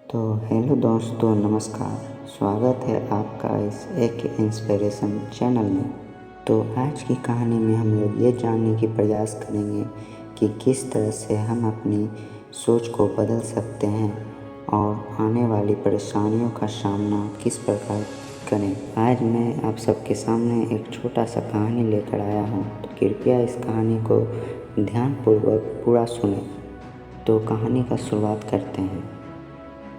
तो हेलो दोस्तों, नमस्कार। स्वागत है आपका इस एक इंस्पिरेशन चैनल में। तो आज की कहानी में हम लोग ये जानने की प्रयास करेंगे कि किस तरह से हम अपनी सोच को बदल सकते हैं और आने वाली परेशानियों का सामना किस प्रकार करें। आज मैं आप सबके सामने एक छोटा सा कहानी लेकर आया हूँ, तो कृपया इस कहानी को ध्यानपूर्वक पूरा सुनें। तो कहानी का शुरुआत करते हैं।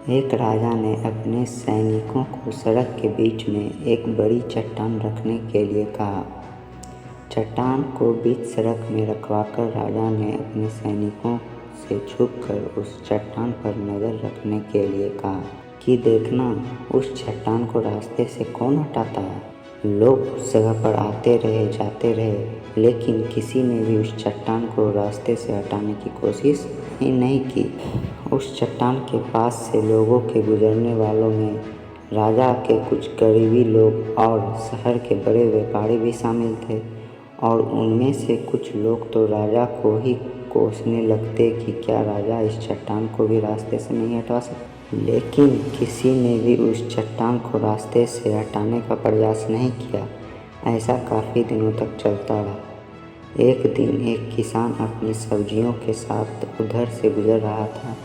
एक राजा ने अपने सैनिकों को सड़क के बीच में एक बड़ी चट्टान रखने के लिए कहा। चट्टान को बीच सड़क में रखवाकर राजा ने अपने सैनिकों से झुककर उस चट्टान पर नज़र रखने के लिए कहा कि देखना, उस चट्टान को रास्ते से कौन हटाता है। लोग उस जगह पर आते रहे, जाते रहे, लेकिन किसी ने भी उस चट्टान को रास्ते से हटाने की कोशिश ही नहीं की। उस चट्टान के पास से लोगों के गुजरने वालों में राजा के कुछ गरीबी लोग और शहर के बड़े व्यापारी भी शामिल थे, और उनमें से कुछ लोग तो राजा को ही कोसने लगते कि क्या राजा इस चट्टान को भी रास्ते से नहीं हटा सकते। लेकिन किसी ने भी उस चट्टान को रास्ते से हटाने का प्रयास नहीं किया। ऐसा काफ़ी दिनों तक चलता रहा। एक दिन एक किसान अपनी सब्जियों के साथ उधर से गुजर रहा था।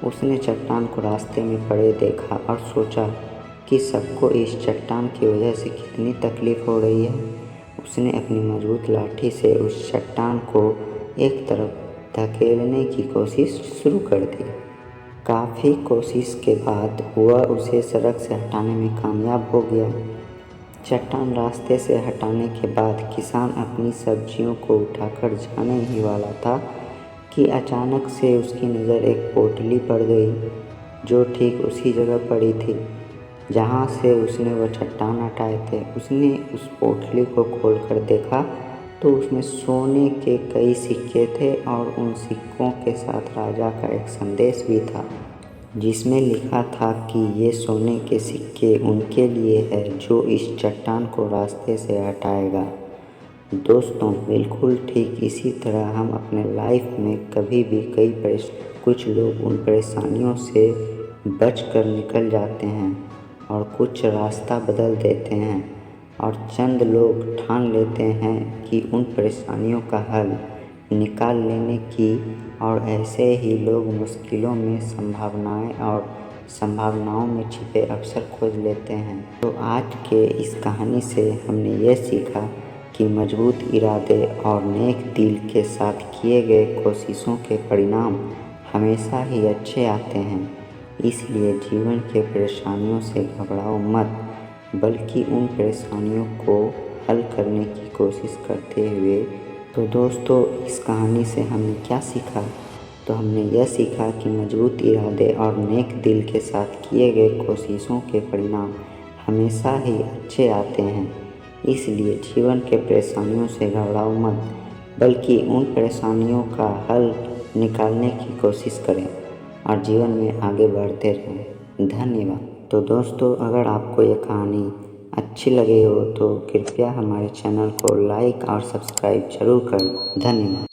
उसने चट्टान को रास्ते में पड़े देखा और सोचा कि सबको इस चट्टान की वजह से कितनी तकलीफ़ हो रही है। उसने अपनी मजबूत लाठी से उस चट्टान को एक तरफ धकेलने की कोशिश शुरू कर दी। काफ़ी कोशिश के बाद वह उसे सड़क से हटाने में कामयाब हो गया। चट्टान रास्ते से हटाने के बाद किसान अपनी सब्जियों को उठाकर जाने ही वाला था कि अचानक से उसकी नज़र एक पोटली पड़ गई, जो ठीक उसी जगह पड़ी थी जहाँ से उसने वह चट्टान हटाए थे। उसने उस पोटली को खोलकर देखा तो उसमें सोने के कई सिक्के थे, और उन सिक्कों के साथ राजा का एक संदेश भी था, जिसमें लिखा था कि ये सोने के सिक्के उनके लिए है जो इस चट्टान को रास्ते से हटाएगा। दोस्तों, बिल्कुल ठीक इसी तरह हम अपने लाइफ में कभी भी कुछ लोग उन परेशानियों से बचकर निकल जाते हैं, और कुछ रास्ता बदल देते हैं, और चंद लोग ठान लेते हैं कि उन परेशानियों का हल निकाल लेने की, और ऐसे ही लोग मुश्किलों में संभावनाओं में छिपे अवसर खोज लेते हैं। तो आज के इस कहानी से हमने ये सीखा कि मजबूत इरादे और नेक दिल के साथ किए गए कोशिशों के परिणाम हमेशा ही अच्छे आते हैं। इसलिए जीवन के परेशानियों से घबराओ मत, बल्कि उन परेशानियों को हल करने की कोशिश करते हुए। तो दोस्तों, इस कहानी से हमने क्या सीखा? तो हमने यह सीखा कि मजबूत इरादे और नेक दिल के साथ किए गए कोशिशों के परिणाम हमेशा ही अच्छे आते हैं। इसलिए जीवन के परेशानियों से घबराओ मत, बल्कि उन परेशानियों का हल निकालने की कोशिश करें और जीवन में आगे बढ़ते रहें। धन्यवाद। तो दोस्तों, अगर आपको यह कहानी अच्छी लगी हो तो कृपया हमारे चैनल को लाइक और सब्सक्राइब जरूर करें। धन्यवाद।